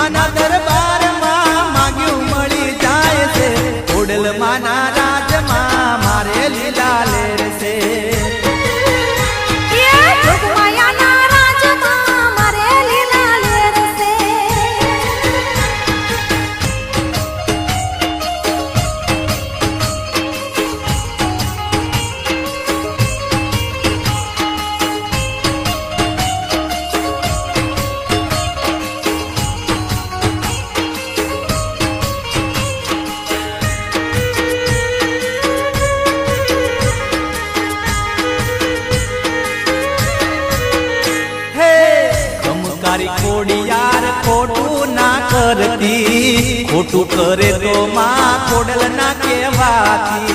માના દરબારમાં માગ્યું મળી જાય છે ખોડલ માના રાજમાં મારે લીલા લેર છે ખોડિયાર ખોટું ના કરતી ખોટું કરે તો માં ખોડલ ના કહેવાતી